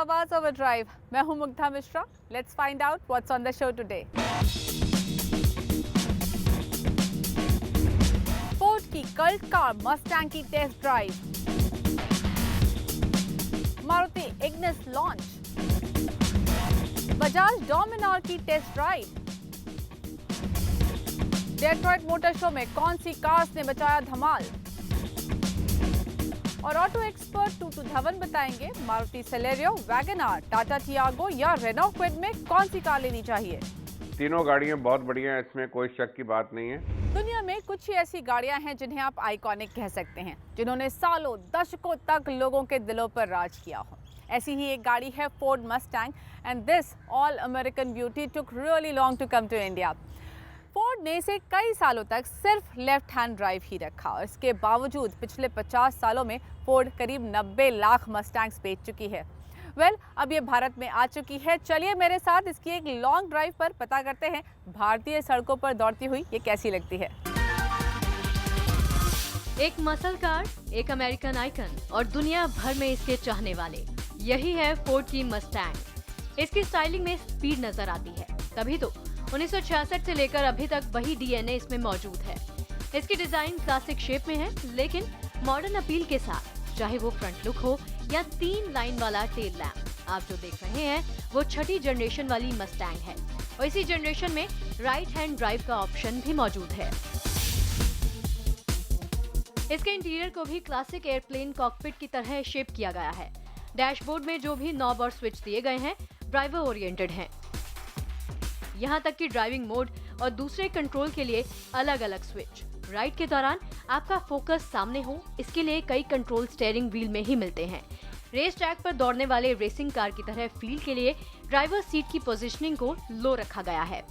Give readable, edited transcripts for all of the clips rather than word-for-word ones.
आवाज ओवरड्राइव। मैं हूं Mugdha Mishra. Let's find out what's on the show today. Ford की कल्ट कार मस्टैंग की test drive, Maruti Ignis launch, Bajaj Dominar की test drive, Detroit motor show में कौन सी कार्स ने बचाया धमाल, और ऑटो एक्सपर्ट टूटू धवन बताएंगे Maruti Celerio, WagonR, Tata Tiago या रेनो क्विड में कौन सी कार लेनी चाहिए। तीनों गाड़ियां बहुत बढ़िया हैं, इसमें कोई शक की बात नहीं है। दुनिया में कुछ ही ऐसी गाड़ियां हैं जिन्हें आप आइकॉनिक कह सकते हैं, जिन्होंने सालों दशकों तक लोगों के दिलों पर राज किया हो। ऐसी ही एक गाड़ी है Ford Mustang and this all American beauty took really long to come to India. Ford ने इसे कई सालों तक सिर्फ लेफ्ट हैंड ड्राइव ही रखा और इसके बावजूद पिछले 50 सालों में फोर्ड करीब 90 लाख मस्टैंग्स बेच चुकी है। अब ये भारत में आ चुकी है। चलिए मेरे साथ इसकी एक लॉन्ग ड्राइव पर पता करते हैं भारतीय सड़कों पर दौड़ती हुई ये कैसी लगती है। एक मसल कार, एक अमेरिकन आइकन और दुनिया भर में इसके चाहने वाले, यही है फोर्ड की मस्टैंग। इसकी स्टाइलिंग में स्पीड नजर आती है, तभी तो 1966 से लेकर अभी तक वही डीएनए इसमें मौजूद है। इसकी डिजाइन क्लासिक शेप में है, लेकिन मॉडर्न अपील के साथ, चाहे वो फ्रंट लुक हो या 3 लाइन वाला टेल लैम्प। आप जो देख रहे हैं वो छठी जनरेशन वाली मस्टैंग है और इसी जनरेशन में राइट हैंड ड्राइव का ऑप्शन भी मौजूद है। इसके इंटीरियर को भी क्लासिक एयरप्लेन कॉकपिट की तरह शेप किया गया है। डैशबोर्ड में जो भी नॉब और स्विच दिए गए हैं ड्राइवर ओरिएंटेड हैं। यहाँ तक कि ड्राइविंग मोड और दूसरे कंट्रोल के लिए अलग अलग स्विच। राइड के दौरान आपका फोकस सामने हो, इसके लिए कई कंट्रोल स्टीयरिंग व्हील में ही मिलते हैं। रेस ट्रैक पर दौड़ने वाले रेसिंग कार की तरह फील के लिए ड्राइवर सीट की पोजीशनिंग को लो रखा गया है।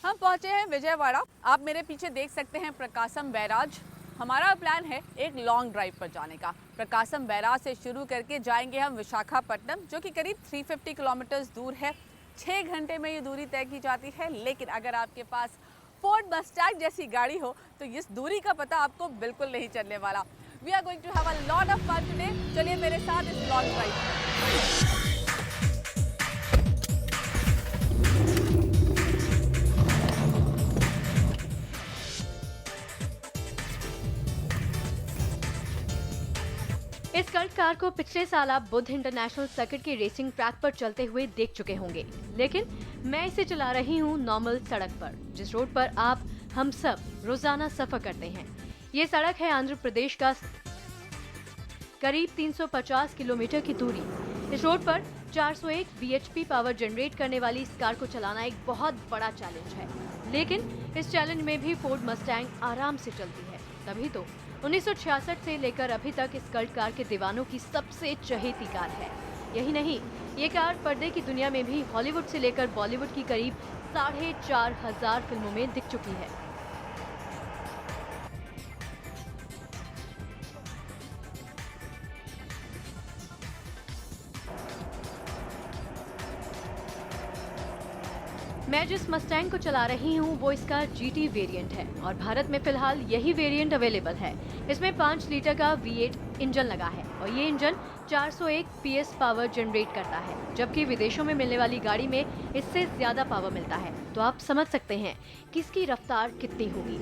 हम पहुंचे हैं विजयवाड़ा। आप मेरे पीछे देख सकते हैं प्रकाशम बैराज। हमारा प्लान है एक लॉन्ग ड्राइव पर जाने का। प्रकाशम बैराज से शुरू करके जाएंगे हम विशाखापट्टनम, जो कि करीब 350 किलोमीटर दूर है। 6 घंटे में ये दूरी तय की जाती है, लेकिन अगर आपके पास फोर्ड मस्टैंग जैसी गाड़ी हो तो इस दूरी का पता आपको बिल्कुल नहीं चलने वाला। We are going to have a lot of fun today. चलिए मेरे साथ इस लॉन्ग ड्राइव पर। इस कल्ट कार को पिछले साल आप बुद्ध इंटरनेशनल सर्किट की रेसिंग ट्रैक पर चलते हुए देख चुके होंगे, लेकिन मैं इसे चला रही हूँ नॉर्मल सड़क पर, जिस रोड पर आप हम सब रोजाना सफर करते हैं। ये सड़क है आंध्र प्रदेश का करीब 350 किलोमीटर की दूरी। इस रोड पर 401 बीएचपी पावर जनरेट करने वाली इस कार को चलाना एक बहुत बड़ा चैलेंज है, लेकिन इस चैलेंज में भी फोर्ड मस्टैंग आराम से चलती है। तभी तो 1966 से लेकर अभी तक इस कल्ट कार के दीवानों की सबसे चहेती कार है। यही नहीं, ये कार पर्दे की दुनिया में भी हॉलीवुड से लेकर बॉलीवुड की करीब 4,500 फिल्मों में दिख चुकी है। मैं जिस मस्टैंग को चला रही हूँ वो इसका GT वेरिएंट है और भारत में फिलहाल यही वेरिएंट अवेलेबल है। इसमें 5 लीटर का V8 इंजन लगा है और ये इंजन 401 PS पावर जनरेट करता है, जबकि विदेशों में मिलने वाली गाड़ी में इससे ज्यादा पावर मिलता है। तो आप समझ सकते हैं कि इसकी रफ्तार कितनी होगी।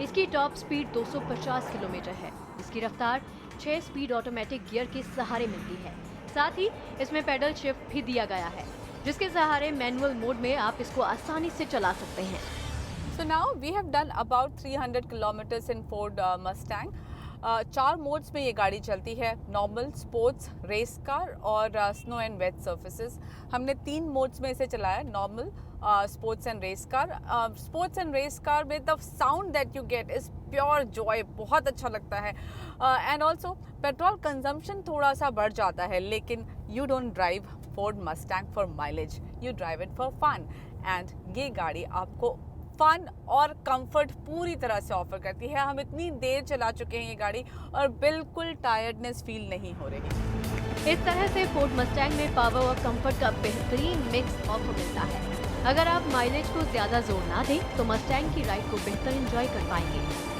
इसकी टॉप स्पीड 250 किलोमीटर है। इसकी रफ्तार 6 स्पीड ऑटोमेटिक गियर के सहारे मिलती है। साथ ही इसमें पेडल शिफ्ट भी दिया गया है, जिसके सहारे मैनुअल मोड में आप इसको आसानी से चला सकते हैं। So now we have done about 300 kilometers in Ford Mustang. 4 modes में ये गाड़ी चलती है, नॉर्मल, स्पोर्ट्स, रेस कार और स्नो एंड वेट सर्फेसेस। हमने 3 मोड्स में इसे चलाया, normal, sports and race car. Sports and race car में the sound that you get is pure joy, बहुत अच्छा लगता है। एंड ऑल्सो पेट्रोल कंजम्पशन थोड़ा सा बढ़ जाता है, लेकिन you don't drive Ford Mustang for mileage, you drive it for fun. And ये गाड़ी आपको फन और कंफर्ट पूरी तरह से ऑफर करती है। हम इतनी देर चला चुके हैं ये गाड़ी और बिल्कुल टायर्डनेस फील नहीं हो रही। इस तरह से फोर्ड मस्टैंग में पावर और कंफर्ट का बेहतरीन मिक्स ऑफर मिलता है। अगर आप माइलेज को ज्यादा जोर ना दें तो मस्टैंग की राइड को बेहतर एंजॉय कर पाएंगे।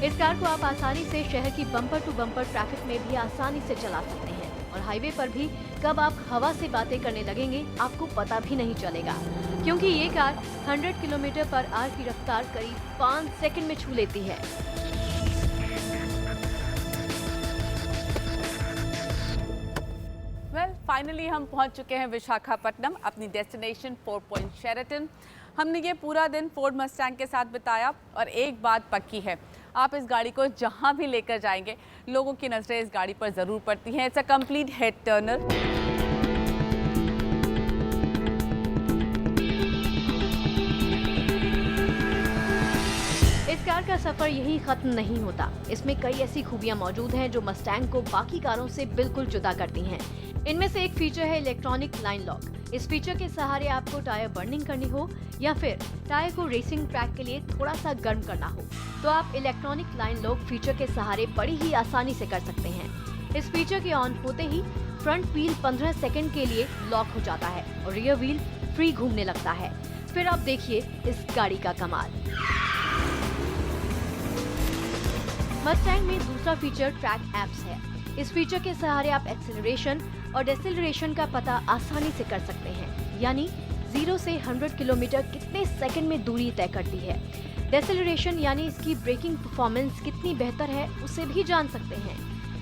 इस कार को आप आसानी से शहर की बम्पर टू बम्पर ट्रैफिक में भी आसानी से चला सकते हैं और हाईवे पर भी कब आप हवा से बातें करने लगेंगे आपको पता भी नहीं चलेगा, क्योंकि ये कार 100 किलोमीटर/आवर की रफ्तार करीब 5 सेकंड में छू लेती है। फाइनली हम पहुंच चुके हैं विशाखापट्टनम, अपनी डेस्टिनेशन 4 पॉइंट शेरेटन। हमने ये पूरा दिन फोर्ड मस्टैंग के साथ बिताया और एक बात पक्की है, आप इस गाड़ी को जहां भी लेकर जाएंगे लोगों की नजरें इस गाड़ी पर ज़रूर पड़ती हैं। It's a complete head Turner. इस कार का सफर यहीं खत्म नहीं होता। इसमें कई ऐसी खूबियां मौजूद हैं जो मस्टैंग को बाकी कारों से बिल्कुल जुदा करती हैं। इनमें से एक फीचर है इलेक्ट्रॉनिक लाइन लॉक। इस फीचर के सहारे आपको टायर बर्निंग करनी हो या फिर टायर को रेसिंग ट्रैक के लिए थोड़ा सा गर्म करना हो तो आप इलेक्ट्रॉनिक लाइन लॉक फीचर के सहारे बड़ी ही आसानी से कर सकते हैं। इस फीचर के ऑन होते ही फ्रंट व्हील 15 सेकंड के लिए लॉक हो जाता है और रियर व्हील फ्री घूमने लगता है। फिर आप देखिए इस गाड़ी का कमाल। मस्टैंग में दूसरा फीचर ट्रैक एप्स है। इस फीचर के सहारे आप एक्सेलरेशन और डिसेलरेशन का पता आसानी से कर सकते हैं, यानी 0 से 100 किलोमीटर कितने सेकंड में दूरी तय करती है। डिसेलरेशन यानी इसकी ब्रेकिंग परफॉर्मेंस कितनी बेहतर है उसे भी जान सकते हैं।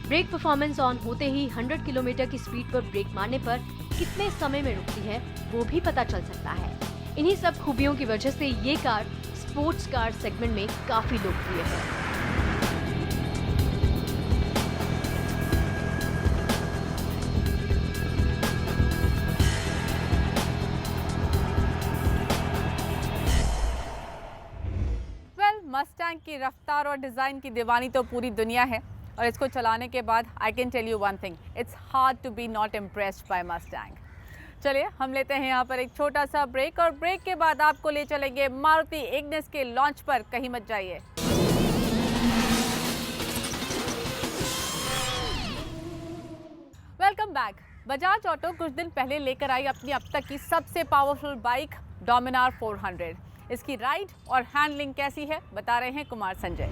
ब्रेक परफॉर्मेंस ऑन होते ही 100 किलोमीटर की स्पीड पर ब्रेक मारने पर कितने समय में रुकती है वो भी पता चल सकता है। इन्हीं सब खूबियों की वजह से ये कार स्पोर्ट्स कार सेगमेंट में काफी लोकप्रिय है। मस्टैंग की रफ्तार और डिज़ाइन की दीवानी तो पूरी दुनिया है और इसको चलाने के बाद I can tell you one thing, it's hard to be not impressed by Mustang. चलिए हम लेते हैं यहाँ पर एक छोटा सा ब्रेक और ब्रेक के बाद आपको ले चलेंगे मारुति इग्निस के लॉन्च पर। कहीं मत जाइए। Welcome back. बजाज ऑटो कुछ दिन पहले लेकर आई अपनी अब तक की सबसे पावरफुल बाइक डोमिनार 400। इसकी राइड और हैंडलिंग कैसी है बता रहे हैं कुमार संजय।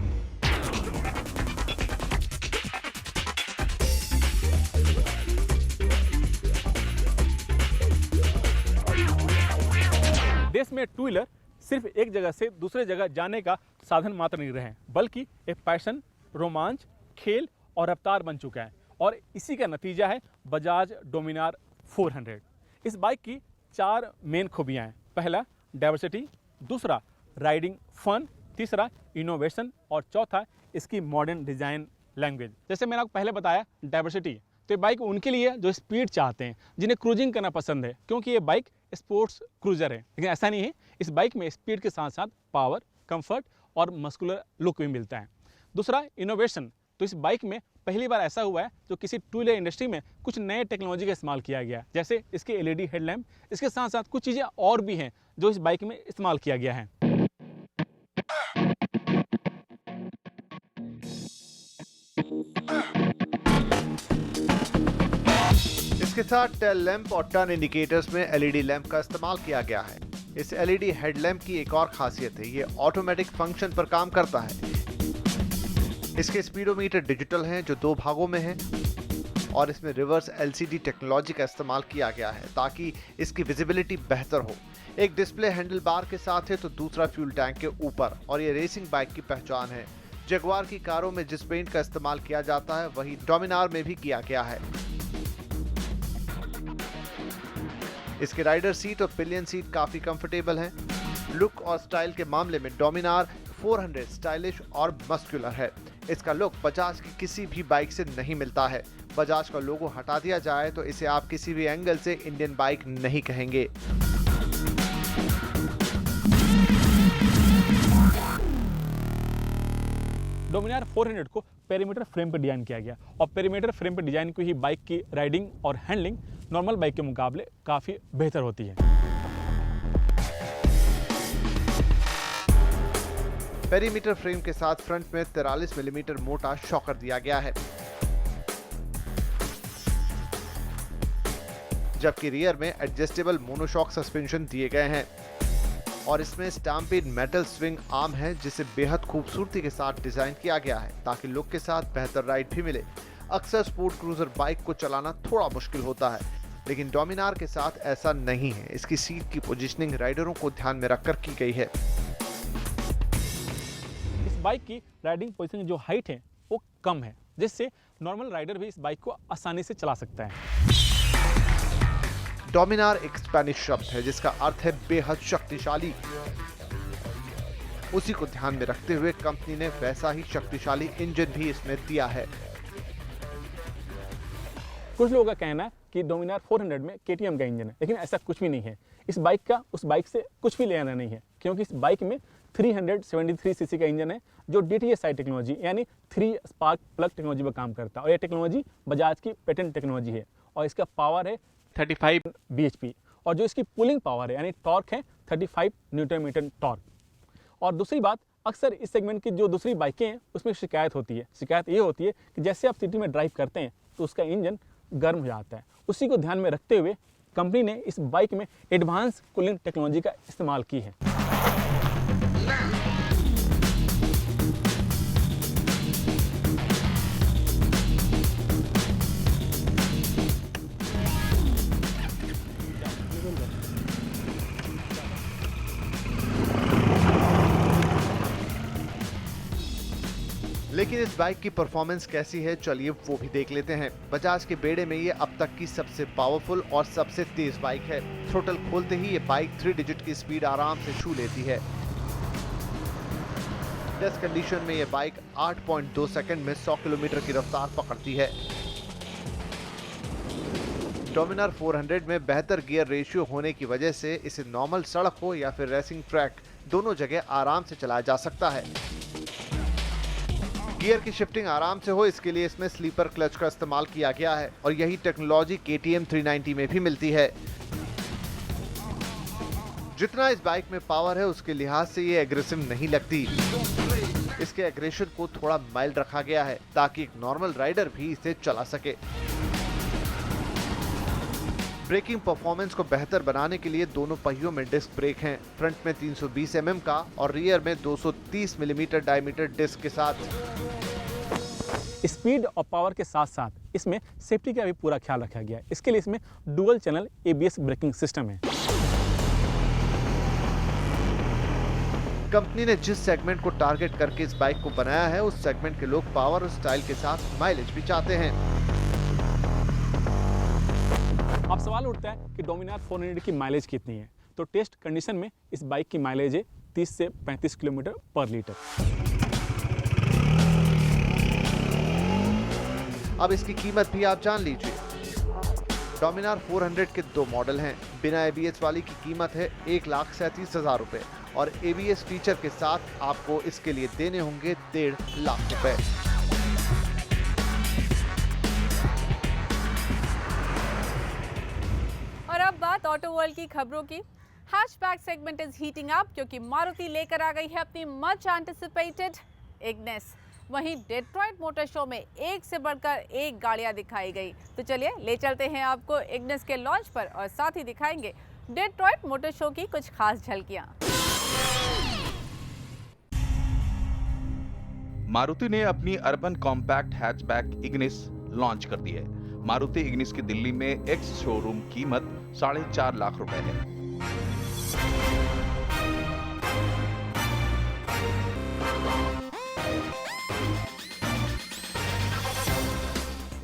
देश में टू व्हीलर सिर्फ एक जगह से दूसरे जगह जाने का साधन मात्र नहीं रहे, बल्कि एक पैशन, रोमांच, खेल और रफ्तार बन चुका है और इसी का नतीजा है बजाज डोमिनार 400। इस बाइक की 4 मेन खूबियां हैं। पहला डाइवर्सिटी, दूसरा राइडिंग फन, तीसरा इनोवेशन और चौथा इसकी मॉडर्न डिजाइन लैंग्वेज। जैसे मैंने आपको पहले बताया डाइवर्सिटी, तो ये बाइक उनके लिए जो स्पीड चाहते हैं, जिन्हें क्रूजिंग करना पसंद है, क्योंकि ये बाइक स्पोर्ट्स क्रूजर है। लेकिन ऐसा नहीं है, इस बाइक में स्पीड के साथ साथ पावर, कंफर्ट और मस्कुलर लुक भी मिलता है। दूसरा इनोवेशन, तो इस बाइक में पहली बार ऐसा हुआ है जो किसी टू व्हीलर इंडस्ट्री में कुछ नए टेक्नोलॉजी का इस्तेमाल किया गया है, जैसे इसके LED हेडलैम्प। इसके साथ साथ कुछ चीज़ें और भी हैं जो इस बाइक में इस्तेमाल किया गया है। इसके साथ टेल लैंप और टर्न इंडिकेटर्स में LED लैंप का इस्तेमाल किया गया है। इस LED हेडलैम्प की एक और खासियत है, ये ऑटोमेटिक फंक्शन पर काम करता है। इसके स्पीडोमीटर डिजिटल हैं जो 2 भागों में हैं और इसमें रिवर्स LCD टेक्नोलॉजी का इस्तेमाल किया गया है ताकि इसकी विजिबिलिटी बेहतर हो। एक डिस्प्ले हैंडल बार के साथ है तो दूसरा फ्यूल टैंक के ऊपर, और ये रेसिंग बाइक की पहचान है। जगुआर की कारों में जिस पेंट का इस्तेमाल किया जाता है वही डोमिनार में भी किया गया है। इसके राइडर सीट और पिलियन सीट काफी कंफर्टेबल हैं। लुक और स्टाइल के मामले में डोमिनार 400 स्टाइलिश और मस्कुलर है। इसका लुक बजाज की किसी भी बाइक से नहीं मिलता है। बजाज का लोगो हटा दिया जाए तो इसे आप किसी भी एंगल से इंडियन बाइक नहीं कहेंगे। डोमिनार 400 को पेरीमीटर फ्रेम पर डिजाइन किया गया और पेरीमीटर फ्रेम पर डिजाइन को ही बाइक की राइडिंग और हैंडलिंग नॉर्मल बाइक के मुकाबले काफी बेहतर होती है। पेरीमीटर फ्रेम के साथ फ्रंट में 43 मिलीमीटर मोटा शॉकर दिया गया है, जबकि रियर में एडजस्टेबल मोनोशॉक सस्पेंशन दिए गए हैं। और इसमें स्टैम्पेड मेटल स्विंग आर्म है जिसे बेहद खूबसूरती के साथ डिजाइन किया गया है ताकि लुक के साथ बेहतर राइड भी मिले। अक्सर स्पोर्ट क्रूजर बाइक को चलाना थोड़ा मुश्किल होता है, लेकिन डोमिनार के साथ ऐसा नहीं है। इसकी सीट की पोजीशनिंग राइडरों को ध्यान में रखकर की गई है। इस बाइक की राइडिंग पोजीशन जो हाइट है वो कम है, जिससे नॉर्मल राइडर भी इस बाइक को आसानी से चला सकता है। डोमिनार एक स्पेनिश शब्द है जिसका अर्थ है बेहद शक्तिशाली। उसी को ध्यान में रखते हुए कंपनी ने वैसा ही शक्तिशाली इंजन भी इसमें दिया है। कुछ लोगों का कहना है कि डोमिनार 400 में KTM का इंजन है, लेकिन ऐसा कुछ भी नहीं है। इस बाइक का उस बाइक से कुछ भी लेना नहीं है, क्योंकि इस बाइक में 373 सीसी का इंजन है जो DTSI टेक्नोलॉजी यानी 3 स्पार्क प्लग टेक्नोलॉजी पर काम करता है। और यह टेक्नोलॉजी बजाज की पेटेंट टेक्नोलॉजी है और इसका पावर है 35 bhp और जो इसकी पुलिंग पावर है यानी टॉर्क है 35 न्यूटन मीटर टॉर्क। और दूसरी बात, अक्सर इस सेगमेंट की जो दूसरी बाइकें हैं उसमें शिकायत होती है। शिकायत ये होती है कि जैसे आप सिटी में ड्राइव करते हैं तो उसका इंजन गर्म हो जाता है। उसी को ध्यान में रखते हुए कंपनी ने इस बाइक में एडवांस कूलिंग टेक्नोलॉजी का इस्तेमाल की है। लेकिन इस बाइक की परफॉर्मेंस कैसी है, चलिए वो भी देख लेते हैं। बजाज के बेड़े में ये अब तक की सबसे पावरफुल और सबसे तेज बाइक है। थ्रोटल खोलते ही ये बाइक 3 डिजिट की स्पीड आराम से छू लेती है। टेस्ट कंडीशन में ये बाइक 8.2 सेकंड में 100 किलोमीटर की रफ्तार पकड़ती है। डोमिनार 400 में बेहतर गियर रेशियो होने की वजह से इसे नॉर्मल सड़क हो या फिर रेसिंग ट्रैक, दोनों जगह आराम से चलाया जा सकता है। गियर की शिफ्टिंग आराम से हो, इसके लिए इसमें स्लीपर क्लच का इस्तेमाल किया गया है और यही टेक्नोलॉजी KTM 390 में भी मिलती है। जितना इस बाइक में पावर है उसके लिहाज से ये एग्रेसिव नहीं लगती। इसके एग्रेशन को थोड़ा माइल्ड रखा गया है ताकि एक नॉर्मल राइडर भी इसे चला सके। ब्रेकिंग परफॉर्मेंस को बेहतर बनाने के लिए दोनों पहियों में डिस्क ब्रेक हैं। फ्रंट में 320 mm का और रियर में 230 मिलीमीटर डायमीटर डिस्क के साथ। स्पीड और पावर के साथ साथ इसमें सेफ्टी का भी पूरा ख्याल रखा गया है। इसके लिए इसमें dual channel ABS braking system है। कंपनी ने जिस सेगमेंट को टारगेट करके इस बाइक को बनाया है, उस सेगमेंट के लोग पावर और स्टाइल के साथ माइलेज भी चाहते हैं। अब सवाल उठता है कि डोमिनार 400 की माइलेज कितनी है। तो टेस्ट कंडीशन में इस बाइक की माइलेज है 30 से 35 किलोमीटर पर लीटर। अब इसकी कीमत भी आप जान लीजिए। डोमिनार 400 के 2 मॉडल हैं। बिना ABS वाली की कीमत है 1,37,000 रुपए और ABS फीचर के साथ आपको इसके लिए देने होंगे 1.5 लाख रुपए। और अब बात ऑटो वर्ल्ड की खबरों की। Hatchback segment is heating up क्योंकि मारुति लेकर आ गई है अपनी मच एंटिसिपेटेड इग्निस। वहीं डेट्रॉइट मोटर शो में एक से बढ़कर एक गाड़ियां दिखाई गई। तो चलिए ले चलते हैं आपको इग्निस के लॉन्च पर और साथ ही दिखाएंगे डेट्रॉइट मोटर शो की कुछ खास झलकियां। मारुति ने अपनी urban compact hatchback Ignis launch कर दी है। मारुति इग्निस की दिल्ली में एक्स शोरूम कीमत 4.5 लाख रुपए है।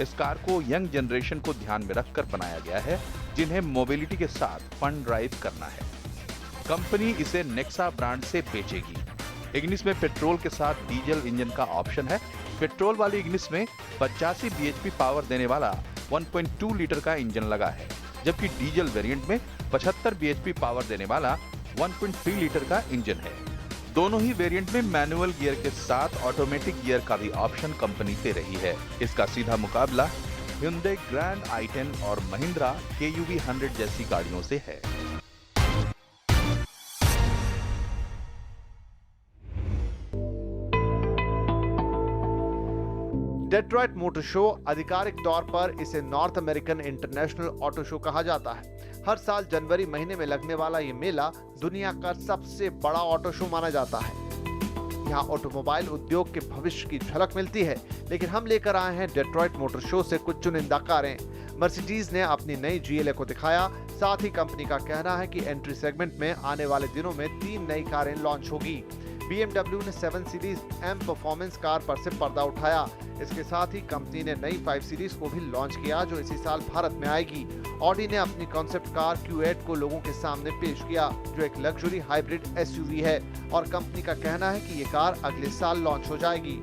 इस कार को यंग जनरेशन को ध्यान में रखकर बनाया गया है, जिन्हें मोबिलिटी के साथ फन ड्राइव करना है। कंपनी इसे नेक्सा ब्रांड से बेचेगी। इग्निस में पेट्रोल के साथ डीजल इंजन का ऑप्शन है। पेट्रोल वाली इग्निस में 85 bhp पावर देने वाला 1.2 लीटर का इंजन लगा है, जबकि डीजल वेरिएंट में 75 bhp पावर देने वाला 1.3 लीटर का इंजन है। दोनों ही वेरिएंट में मैनुअल गियर के साथ ऑटोमेटिक गियर का भी ऑप्शन कंपनी दे रही है। इसका सीधा मुकाबला Hyundai ग्रैंड i10 और महिंद्रा KUV 100 जैसी गाड़ियों से है। डेट्रॉइट मोटर शो आधिकारिक तौर पर इसे north American international auto show कहा जाता है। हर साल जनवरी महीने में लगने वाला ये मेला दुनिया का सबसे बड़ा ऑटो शो माना जाता है। यहाँ ऑटोमोबाइल उद्योग के भविष्य की झलक मिलती है, लेकिन हम लेकर आए हैं डेट्रॉइट मोटर शो से कुछ चुनिंदा कारें। मर्सिडीज ने अपनी नई GLA को दिखाया। साथ ही कंपनी का कहना है कि एंट्री सेगमेंट में आने वाले दिनों में 3 नई कारें लॉन्च होगी। BMW ने 7 सीरीज M परफॉर्मेंस कार पर से पर्दा उठाया। इसके साथ ही कंपनी ने नई 5 सीरीज को भी लॉन्च किया, जो इसी साल भारत में आएगी। ऑडी ने अपनी कॉन्सेप्ट कार Q8 को लोगों के सामने पेश किया, जो एक लग्जरी हाइब्रिड SUV है और कंपनी का कहना है कि ये कार अगले साल लॉन्च हो जाएगी।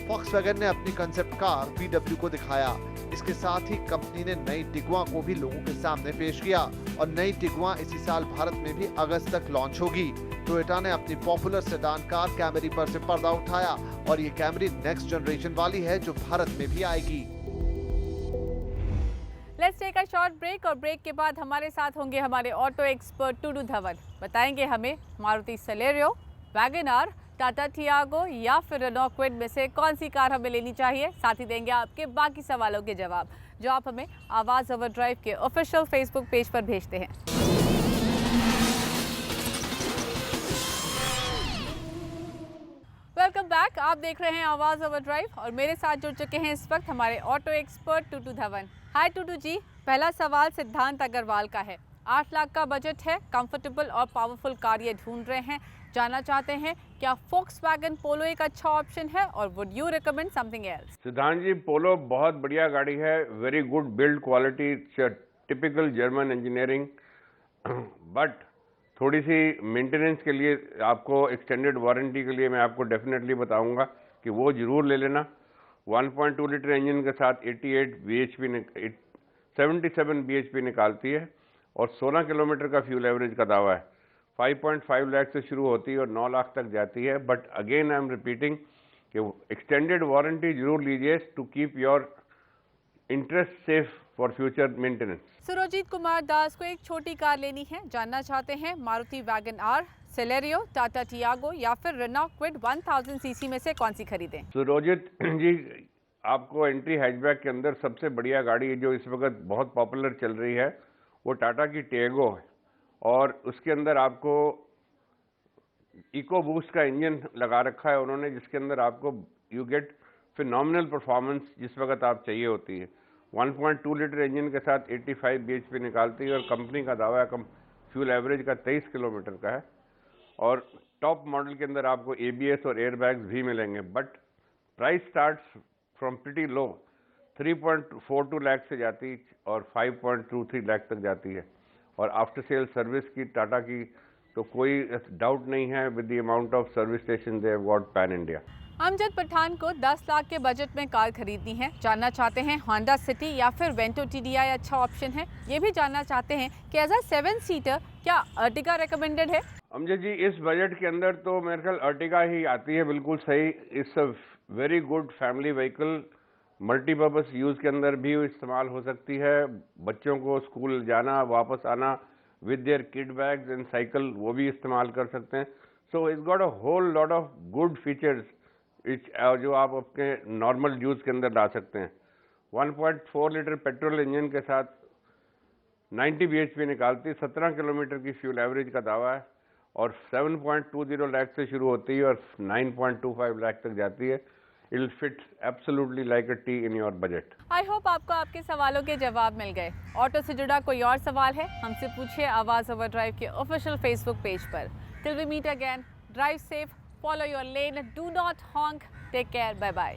वॉक्सवैगन ने अपनी कॉन्सेप्ट कार VW को दिखाया। इसके साथ ही कंपनी ने नई टिगुआ को भी लोगों के सामने पेश किया और नई टिगुआ इसी साल भारत में भी अगस्त तक लॉन्च होगी। टोयोटा ने अपनी पॉपुलर सेडान कार कैमरी पर से पर्दा उठाया और ये कैमरी नेक्स्ट जनरेशन वाली है, जो भारत में भी आएगी। Let's take a short break और ब्रेक के बाद हमारे साथ होंगे हमारे ऑटो एक्सपर्ट टूडू धवन। बताएंगे हमें Maruti Celerio, Wagon R, Tata Tiago या फिर रेनॉ क्विड में से कौन सी कार हमें लेनी चाहिए। साथ ही देंगे आपके बाकी सवालों के जवाब, जो आप हमें आवाज़ ओवरड्राइव के ऑफिशियल फेसबुक पेज पर भेजते हैं। Welcome back. आप देख रहे हैं आवाज़ ओवरड्राइव और मेरे साथ जुड़ चुके हैं इस वक्त हमारे ऑटो एक्सपर्ट टूडू धवन। हाय टूडू जी, पहला सवाल सिद्धांत अग्रवाल का है। 8 लाख का बजट है, कंफर्टेबल और पावरफुल कार ये ढूंढ रहे हैं। जानना चाहते हैं क्या Volkswagen पोलो एक अच्छा ऑप्शन है और would you recommend something else? सिद्धांत जी, पोलो बहुत बढ़िया गाड़ी है, very good build quality, typical German engineering, but थोड़ी सी मेंटेनेंस के लिए आपको एक्सटेंडेड वारंटी के लिए मैं आपको डेफिनेटली बताऊंगा कि वो जरूर ले लेना। 1.2 लीटर इंजन के साथ 77 bhp निकालती है और 16 किलोमीटर का फ्यूल एवरेज का दावा है। 5.5 लाख से शुरू होती है और 9 लाख तक जाती है। But again I am repeating कि एक्सटेंडेड वारंटी जरूर लीजिए to keep your interest safe for future maintenance. Surjeet Kumar Das को एक छोटी कार लेनी है, जानना चाहते हैं Maruti Wagon R, Celerio, Tata Tiago या फिर रेनॉ क्विड 1000 सीसी में से कौन सी खरीदें? सुरजीत जी, आपको एंट्री हैचबैक के अंदर सबसे बढ़िया गाड़ी जो इस वक्त बहुत पॉपुलर चल रही है वो टाटा की टियागो है और उसके अंदर आपको इको बूस्ट का इंजन लगा रखा है उन्होंने, जिसके अंदर आपको यू गेट फिनोमिनल परफॉर्मेंस जिस वक्त आप चाहिए होती है। 1.2 लीटर इंजन के साथ 85 bhp निकालती है और कंपनी का दावा है फ्यूल एवरेज का 23 किलोमीटर का है और टॉप मॉडल के अंदर आपको ABS और एयरबैग्स भी मिलेंगे। But price starts from pretty low, 3.42 lakh से जाती और 5.23 लाख तक जाती है और आफ्टर सेल सर्विस की टाटा की तो कोई डाउट नहीं है। With the amount of service station they have got pan India. Amjad Pathan को 10 लाख के बजट में कार खरीदनी है, जानना चाहते हैं होंडा सिटी या फिर वेंटो TDI अच्छा ऑप्शन है। ये भी जानना चाहते हैं कि एज अ 7 सीटर क्या अर्टिगा रिकमेंडेड है? अमजद जी, इस बजट के अंदर तो मेरे ख्याल अर्टिगा ही आती है, बिल्कुल सही। It's a very good family vehicle, multipurpose use के अंदर भी इस्तेमाल हो सकती है। बच्चों को स्कूल जाना वापस आना with their kid bags and cycle वो भी इस्तेमाल कर सकते हैं। So it's got a whole lot of good features जो आप अपने नॉर्मल यूज के अंदर ला सकते हैं। 1.4 लीटर पेट्रोल इंजन के साथ 90 bhp निकालती, 17 किलोमीटर की फ्यूल एवरेज का दावा है और 7.20 लाख से शुरू होती है और 9.25 लाख तक जाती है। It will fit absolutely like a T in your budget. I hope आपको आपके सवालों के जवाब मिल गए। ऑटो से जुड़ा कोई और सवाल है हमसे पूछिए आवाज़ ओवरड्राइव के ऑफिशियल फेसबुक पेज पर। Till we meet again, drive safe, follow your lane, do not honk, take care, bye bye.